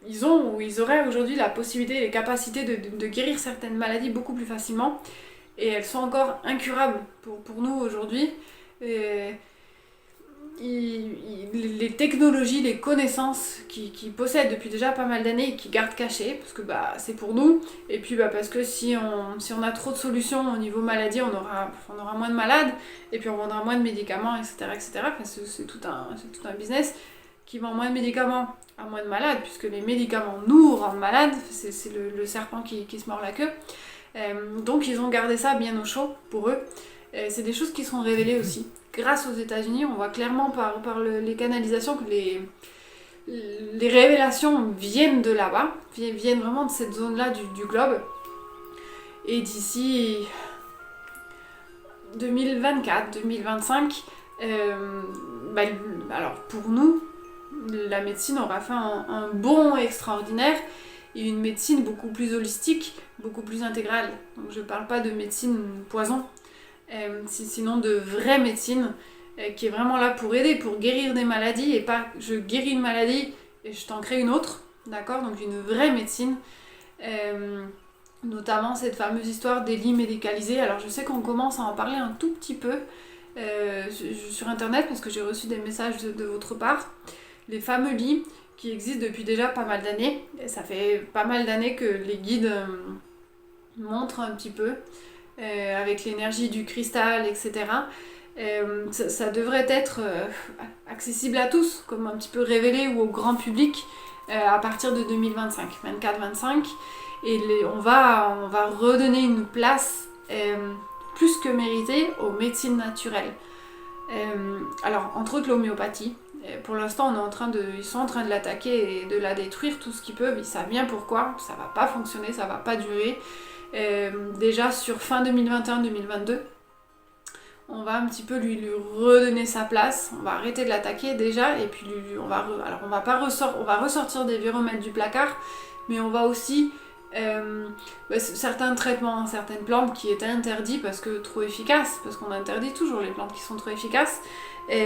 A: ils ont ou ils auraient aujourd'hui la possibilité, les capacités de guérir certaines maladies beaucoup plus facilement, et elles sont encore incurables pour nous aujourd'hui. Les technologies, les connaissances qu'ils possèdent depuis déjà pas mal d'années et qu'ils gardent cachées, parce que c'est pour nous, et puis parce que si on a trop de solutions au niveau maladie, on aura moins de malades, et puis on vendra moins de médicaments, etc. Enfin, c'est tout un business qui vend moins de médicaments à moins de malades, puisque les médicaments nous rendent malades, c'est le serpent qui se mord la queue. Donc ils ont gardé ça bien au chaud pour eux. C'est des choses qui sont révélées aussi. Grâce aux États-Unis, on voit clairement par les canalisations que les révélations viennent de là-bas, viennent vraiment de cette zone-là du globe. Et d'ici 2024-2025, alors pour nous, la médecine aura fait un bond extraordinaire, et une médecine beaucoup plus holistique, beaucoup plus intégrale. Donc je parle pas de médecine poison, sinon de vraie médecine qui est vraiment là pour aider, pour guérir des maladies, et pas je guéris une maladie et je t'en crée une autre, d'accord? Donc une vraie médecine, notamment cette fameuse histoire des lits médicalisés. Alors je sais qu'on commence à en parler un tout petit peu sur internet, parce que j'ai reçu des messages de votre part. Les fameux lits qui existent depuis déjà pas mal d'années. Ça fait pas mal d'années que les guides montrent un petit peu, avec l'énergie du cristal, etc. Ça devrait être accessible à tous, comme un petit peu révélé, ou au grand public, à partir de 2025, 24-25. Et on va redonner une place plus que méritée aux médecines naturelles. Alors, entre autres l'homéopathie. Pour l'instant, ils sont en train de l'attaquer et de la détruire tout ce qu'ils peuvent. Ils savent bien pourquoi. Ça va pas fonctionner, ça va pas durer. Déjà sur fin 2021-2022, on va un petit peu lui redonner sa place. On va arrêter de l'attaquer déjà, et puis on va ressortir des viromètres du placard, mais on va aussi certains traitements, certaines plantes qui étaient interdites parce que trop efficaces, parce qu'on interdit toujours les plantes qui sont trop efficaces,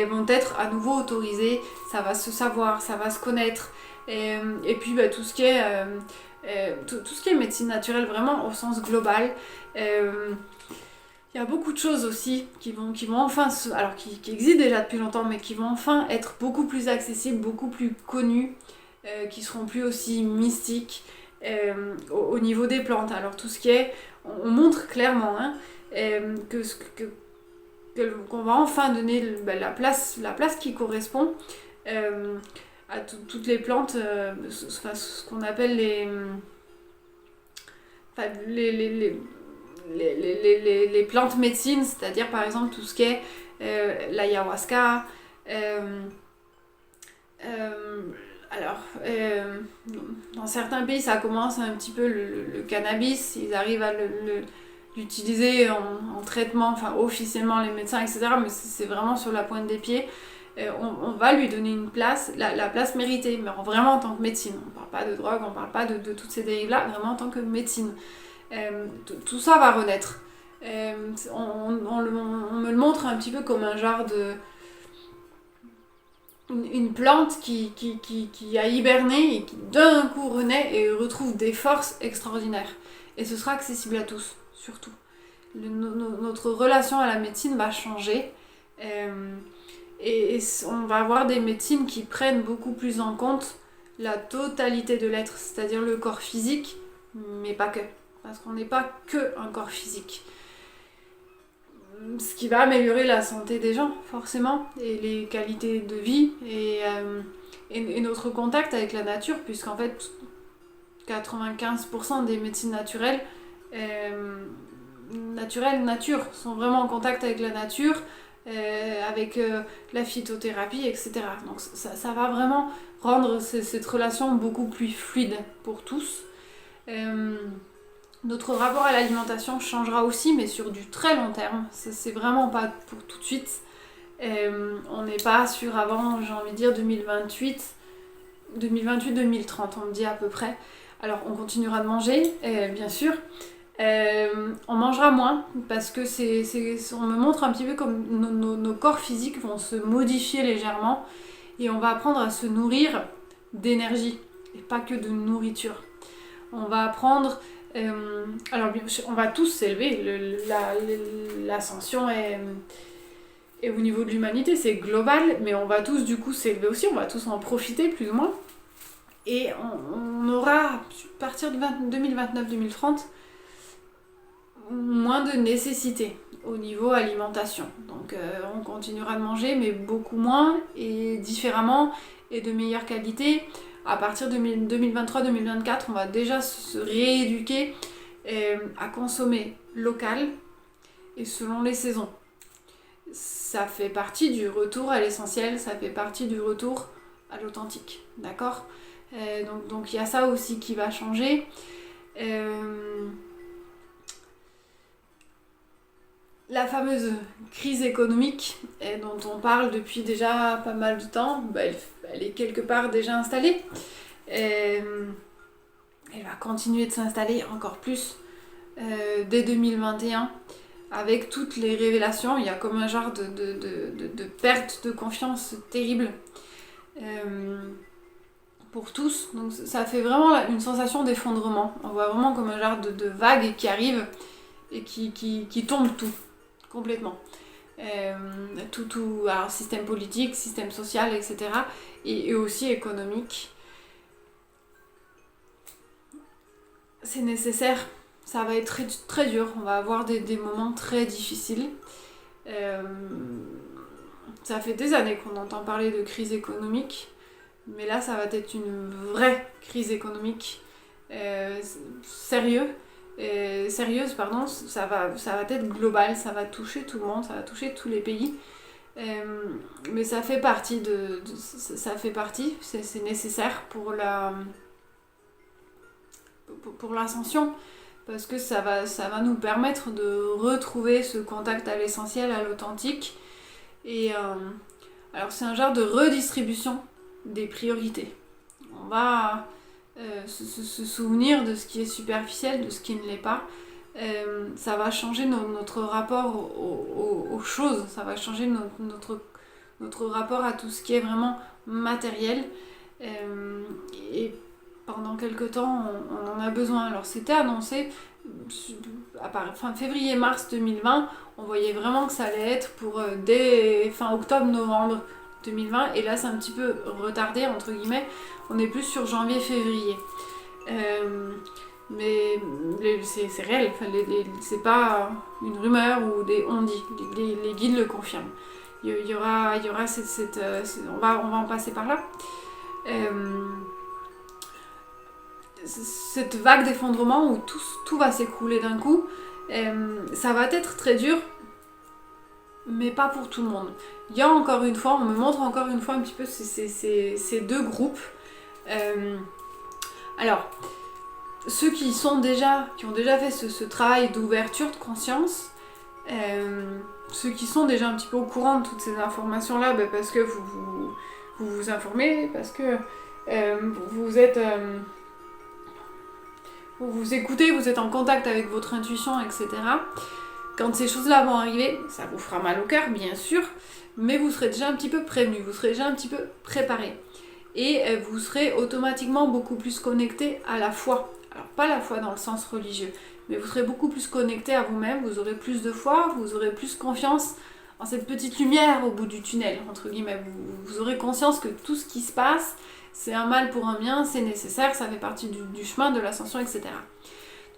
A: vont être à nouveau autorisées. Ça va se savoir, ça va se connaître, et puis tout ce qui est médecine naturelle vraiment au sens global. Il y a beaucoup de choses aussi qui vont enfin qui existent déjà depuis longtemps, mais qui vont enfin être beaucoup plus accessibles, beaucoup plus connues, qui seront plus aussi mystiques au niveau des plantes. Alors tout ce qui est, on montre clairement qu'on va enfin donner la place qui correspond à toutes les plantes, ce qu'on appelle les plantes médecines, c'est-à-dire par exemple tout ce qui est l'ayahuasca, dans certains pays ça commence un petit peu le cannabis, ils arrivent à l'utiliser en traitement, enfin officiellement les médecins, etc. Mais c'est vraiment sur la pointe des pieds. On va lui donner une place, la place méritée, mais vraiment en tant que médecine. On ne parle pas de drogue, on ne parle pas de toutes ces dérives-là, vraiment en tant que médecine. Tout ça va renaître. On me le montre un petit peu comme un genre une plante qui a hiberné et qui d'un coup renaît et retrouve des forces extraordinaires. Et ce sera accessible à tous, surtout. Notre relation à la médecine va changer. Et on va avoir des médecines qui prennent beaucoup plus en compte la totalité de l'être, c'est-à-dire le corps physique, mais pas que. Parce qu'on n'est pas que un corps physique. Ce qui va améliorer la santé des gens, forcément, et les qualités de vie, et notre contact avec la nature, puisqu'en fait, 95% des médecines naturelles, nature, sont vraiment en contact avec la nature, avec la phytothérapie, etc. Donc ça va vraiment rendre cette relation beaucoup plus fluide pour tous. Notre rapport à l'alimentation changera aussi, mais sur du très long terme. C'est vraiment pas pour tout de suite. On n'est pas sur avant, j'ai envie de dire 2028-2030, on me dit à peu près. Alors on continuera de manger, bien sûr, On mangera moins parce que on me montre un petit peu comme nos corps physiques vont se modifier légèrement et on va apprendre à se nourrir d'énergie et pas que de nourriture. On va apprendre... alors, on va tous s'élever. L'ascension est au niveau de l'humanité, c'est global, mais on va tous du coup s'élever aussi, on va tous en profiter plus ou moins. Et on aura, à partir de 2029-2030, moins de nécessité au niveau alimentation. Donc on continuera de manger, mais beaucoup moins et différemment et de meilleure qualité. À partir de 2023-2024, on va déjà se rééduquer à consommer local et selon les saisons. Ça fait partie du retour à l'essentiel, ça fait partie du retour à l'authentique, d'accord ? Donc il y a ça aussi qui va changer. La fameuse crise économique dont on parle depuis déjà pas mal de temps, elle est quelque part déjà installée. Elle va continuer de s'installer encore plus dès 2021 avec toutes les révélations. Il y a comme un genre de perte de confiance terrible pour tous. Donc ça fait vraiment une sensation d'effondrement. On voit vraiment comme un genre de vague qui arrive et qui tombe tout. Complètement. Alors système politique, système social, etc. Et aussi économique. C'est nécessaire. Ça va être très, très dur. On va avoir des moments très difficiles. Ça fait des années qu'on entend parler de crise économique. Mais là, ça va être une vraie crise économique sérieuse, ça va être global, ça va toucher tout le monde, ça va toucher tous les pays. Mais ça fait partie c'est nécessaire pour l'ascension, parce que ça va nous permettre de retrouver ce contact à l'essentiel, à l'authentique. Et alors c'est un genre de redistribution des priorités. On va se souvenir de ce qui est superficiel, de ce qui ne l'est pas. Ça va changer notre rapport aux choses, ça va changer notre rapport à tout ce qui est vraiment matériel. Et pendant quelque temps, on en a besoin. Alors c'était annoncé fin février-mars 2020, on voyait vraiment que ça allait être pour dès fin octobre-novembre 2020, et là c'est un petit peu retardé entre guillemets, on est plus sur janvier-février. Mais c'est réel, c'est pas une rumeur ou des on dit, les guides le confirment. Il y aura on va en passer par là. Cette vague d'effondrement où tout va s'écrouler d'un coup, ça va être très dur, mais pas pour tout le monde. Il y a encore une fois, on me montre encore une fois un petit peu ces deux groupes. Alors, ceux qui ont déjà fait ce travail d'ouverture de conscience, ceux qui sont déjà un petit peu au courant de toutes ces informations-là, parce que vous informez, parce que vous êtes... vous écoutez, vous êtes en contact avec votre intuition, etc. Quand ces choses-là vont arriver, ça vous fera mal au cœur, bien sûr, mais vous serez déjà un petit peu prévenu, vous serez déjà un petit peu préparé. Et vous serez automatiquement beaucoup plus connecté à la foi. Alors, pas la foi dans le sens religieux, mais vous serez beaucoup plus connecté à vous-même, vous aurez plus de foi, vous aurez plus confiance en cette petite lumière au bout du tunnel, entre guillemets. Vous aurez conscience que tout ce qui se passe, c'est un mal pour un bien, c'est nécessaire, ça fait partie du chemin de l'ascension, etc.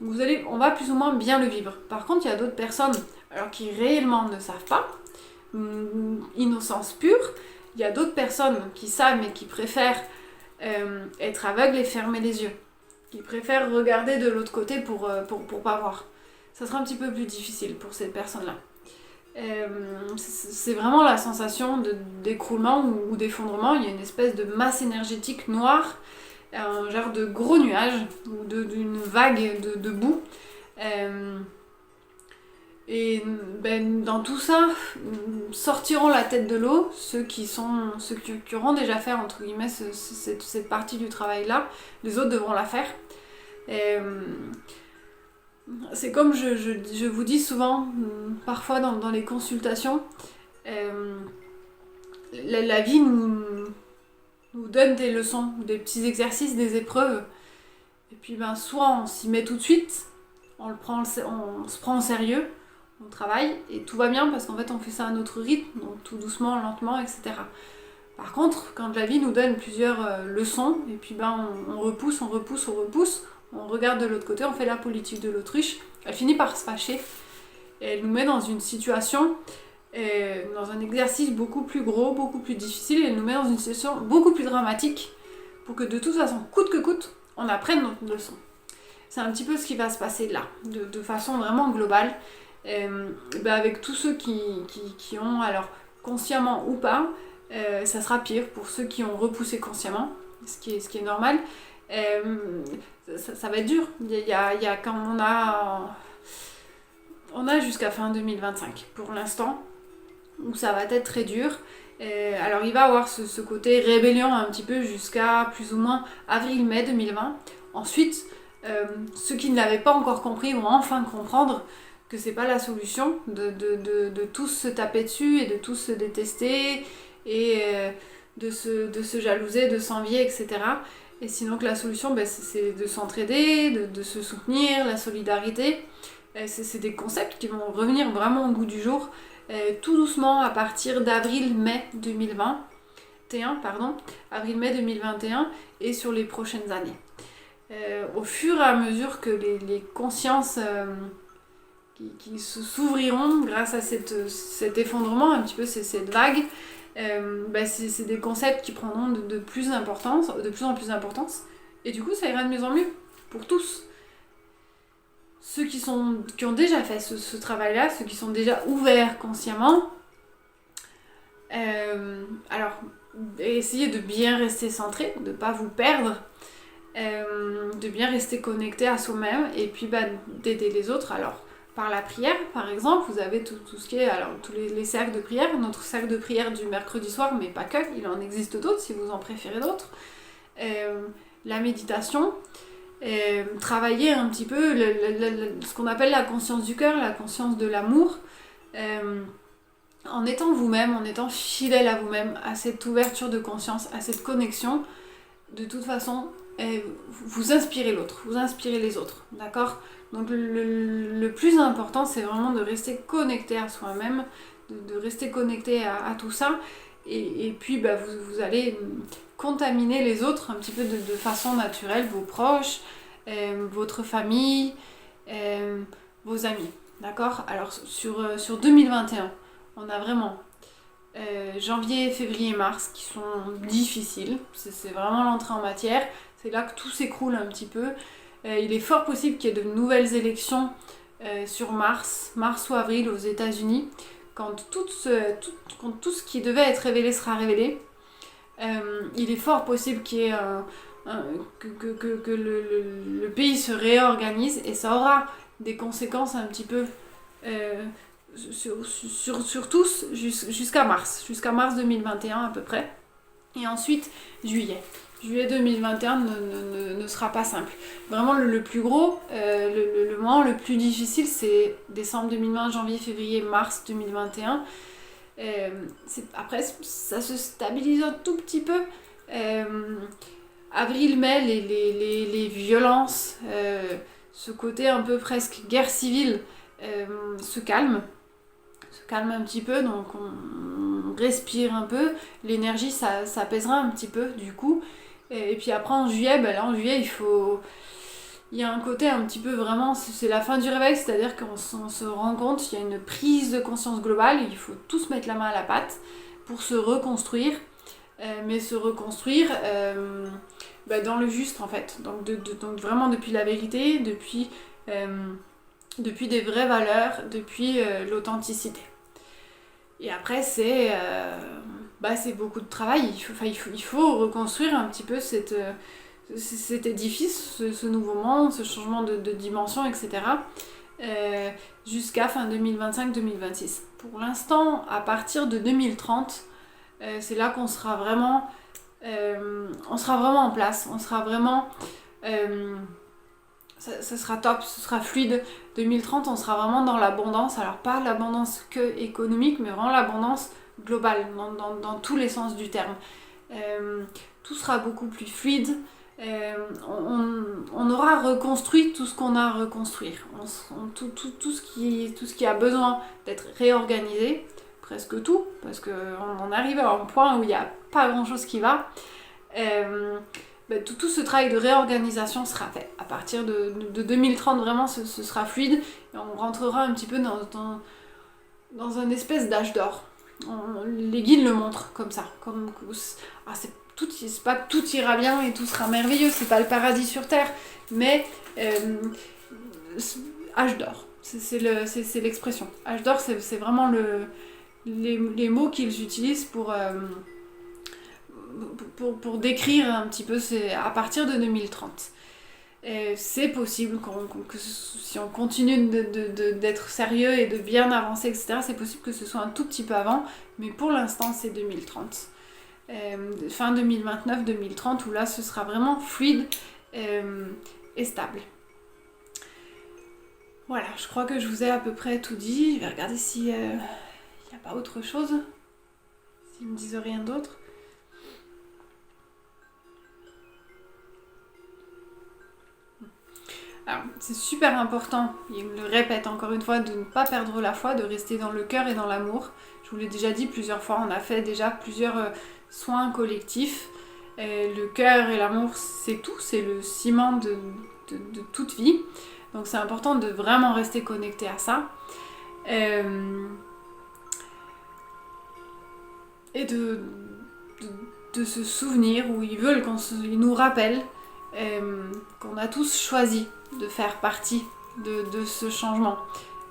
A: Donc on va plus ou moins bien le vivre. Par contre, il y a d'autres personnes qui réellement ne savent pas, innocence pure. Il y a d'autres personnes qui savent mais qui préfèrent être aveugles et fermer les yeux. Qui préfèrent regarder de l'autre côté pour pas voir. Ça sera un petit peu plus difficile pour ces personnes-là. C'est vraiment la sensation d'écroulement ou d'effondrement. Il y a une espèce de masse énergétique noire, un genre de gros nuage ou d'une vague de boue. Et dans tout ça, sortiront la tête de l'eau ceux qui auront déjà fait entre guillemets cette partie du travail là. Les autres devront la faire. C'est comme je vous dis souvent, parfois dans les consultations, euh, la vie nous donne des leçons, des petits exercices, des épreuves. Et puis soit on s'y met tout de suite, on se prend au sérieux, on travaille et tout va bien parce qu'en fait on fait ça à notre rythme, donc tout doucement, lentement, etc. Par contre, quand la vie nous donne plusieurs leçons, et puis on repousse, on regarde de l'autre côté, on fait la politique de l'autruche, elle finit par se fâcher. Et elle nous met dans une situation, dans un exercice beaucoup plus gros, beaucoup plus difficile, et elle nous met dans une situation beaucoup plus dramatique, pour que de toute façon, coûte que coûte, on apprenne notre leçon. C'est un petit peu ce qui va se passer là, de façon vraiment globale, avec tous ceux qui ont, alors consciemment ou pas, ça sera pire pour ceux qui ont repoussé consciemment, ce qui est normal. Ça va être dur. Il y a quand on a jusqu'à fin 2025 pour l'instant, où ça va être très dur. Alors il va avoir ce côté rébellion un petit peu jusqu'à plus ou moins avril-mai 2020. Ensuite, ceux qui ne l'avaient pas encore compris vont enfin comprendre que c'est pas la solution de tous se taper dessus et de tous se détester et de se jalouser, de s'envier, etc. Et sinon que la solution, c'est de s'entraider, de se soutenir, la solidarité. C'est des concepts qui vont revenir vraiment au goût du jour, tout doucement à partir d'avril-mai 2021, avril-mai 2021 et sur les prochaines années. Au fur et à mesure que les consciences qui s'ouvriront grâce à cet effondrement, un petit peu cette vague, c'est des concepts qui prendront de plus en plus d'importance, et du coup ça ira de mieux en mieux pour tous. Ceux qui ont déjà fait ce travail-là, ceux qui sont déjà ouverts consciemment, alors essayez de bien rester centré, de ne pas vous perdre, de bien rester connecté à soi-même, et puis d'aider les autres. Alors par la prière, par exemple, vous avez tout ce qui est, alors tous les cercles de prière, notre cercle de prière du mercredi soir, mais pas que, il en existe d'autres si vous en préférez d'autres. La méditation, travailler un petit peu ce qu'on appelle la conscience du cœur, la conscience de l'amour, en étant vous-même, en étant fidèle à vous-même, à cette ouverture de conscience, à cette connexion. De toute façon, vous inspirez l'autre, vous inspirez les autres, d'accord ? Donc le plus important, c'est vraiment de rester connecté à soi-même, de rester connecté à tout ça, et puis vous allez contaminer les autres un petit peu de façon naturelle, vos proches, votre famille, vos amis, d'accord ? Alors sur 2021, on a vraiment janvier, février, mars qui sont difficiles, c'est vraiment l'entrée en matière, c'est là que tout s'écroule un petit peu. Il est fort possible qu'il y ait de nouvelles élections sur mars ou avril aux États-Unis, quand tout ce qui devait être révélé sera révélé. Il est fort possible qu'il y ait que le pays se réorganise, et ça aura des conséquences un petit peu sur tous jusqu'à mars 2021 à peu près. Et ensuite juillet 2021 ne sera pas simple. Vraiment le plus gros, le moment le plus difficile, c'est décembre 2020, janvier, février, mars 2021. Après ça se stabilise un tout petit peu. Avril-mai, les violences, ce côté un peu presque guerre civile se calme un petit peu, donc on respire un peu, l'énergie s'apaisera un petit peu du coup. Et puis après en juillet, il y a un côté un petit peu vraiment, c'est la fin du réveil, c'est-à-dire qu'on se rend compte, il y a une prise de conscience globale, il faut tous mettre la main à la pâte pour se reconstruire, mais se reconstruire dans le juste en fait, donc vraiment depuis la vérité, depuis des vraies valeurs, depuis l'authenticité. Et après c'est beaucoup de travail, il faut reconstruire un petit peu cet édifice, ce nouveau monde, ce changement de dimension, etc. Jusqu'à fin 2025-2026. Pour l'instant, à partir de 2030, c'est là qu'on sera vraiment en place, on sera vraiment ça sera top, ce sera fluide. 2030, on sera vraiment dans l'abondance. Alors pas l'abondance que économique, mais vraiment l'abondance globale, dans tous les sens du terme. Tout sera beaucoup plus fluide. On aura reconstruit tout ce qu'on a à reconstruire. Tout ce qui a besoin d'être réorganisé, presque tout, parce qu'on en arrive à un point où il n'y a pas grand-chose qui va. Tout ce travail de réorganisation sera fait. À partir de 2030, vraiment, ce sera fluide. Et on rentrera un petit peu dans un espèce d'âge d'or. Les guides le montrent comme ça. C'est pas que tout ira bien et tout sera merveilleux, c'est pas le paradis sur terre, mais âge d'or, c'est l'expression. Âge d'or, c'est vraiment les mots qu'ils utilisent pour décrire un petit peu à partir de 2030. C'est possible que si on continue d'être sérieux et de bien avancer, etc., c'est possible que ce soit un tout petit peu avant, mais pour l'instant, c'est 2030. Fin 2029-2030, où là, ce sera vraiment fluide et stable. Voilà, je crois que je vous ai à peu près tout dit. Je vais regarder s'il n'y a pas autre chose, s'ils me disent rien d'autre. Alors, c'est super important, il me le répète encore une fois, de ne pas perdre la foi, de rester dans le cœur et dans l'amour. Je vous l'ai déjà dit plusieurs fois, on a fait déjà plusieurs soins collectifs. Le cœur et l'amour, c'est tout, c'est le ciment de toute vie. Donc c'est important de vraiment rester connecté à ça. Et de se souvenir, ou ils veulent ils nous rappellent qu'on a tous choisi de faire partie de ce changement.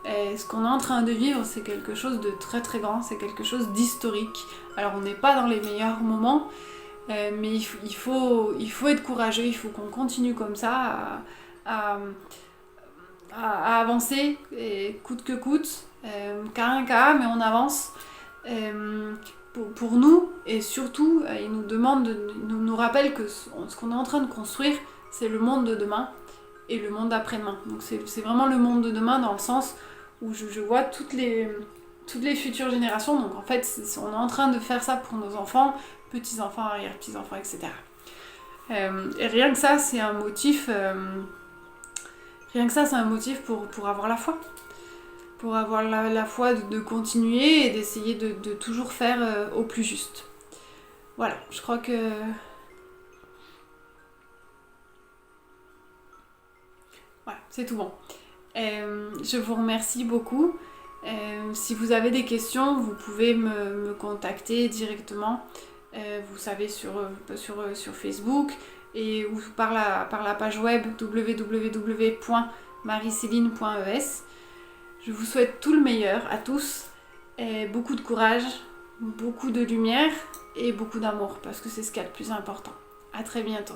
A: Ce qu'on est en train de vivre, c'est quelque chose de très très grand, c'est quelque chose d'historique. Alors on n'est pas dans les meilleurs moments, mais il faut être courageux, il faut qu'on continue comme ça à avancer, et coûte que coûte, cas un cas, mais on avance. Pour nous, et surtout, ils nous rappellent que ce qu'on est en train de construire, c'est le monde de demain et le monde d'après-demain. Donc c'est vraiment le monde de demain dans le sens où je vois toutes les futures générations. Donc en fait, on est en train de faire ça pour nos enfants, petits-enfants, arrière-petits-enfants, etc. Et rien que ça, c'est un motif... pour avoir la foi. Pour avoir la foi de continuer et d'essayer de toujours faire au plus juste. Voilà, je crois que... Voilà, c'est tout bon. Je vous remercie beaucoup. Si vous avez des questions, vous pouvez me contacter directement. Vous savez, sur Facebook et ou par la page web www.maricéline.es. Je vous souhaite tout le meilleur à tous, et beaucoup de courage, beaucoup de lumière et beaucoup d'amour, parce que c'est ce qu'il y a de plus important. À très bientôt.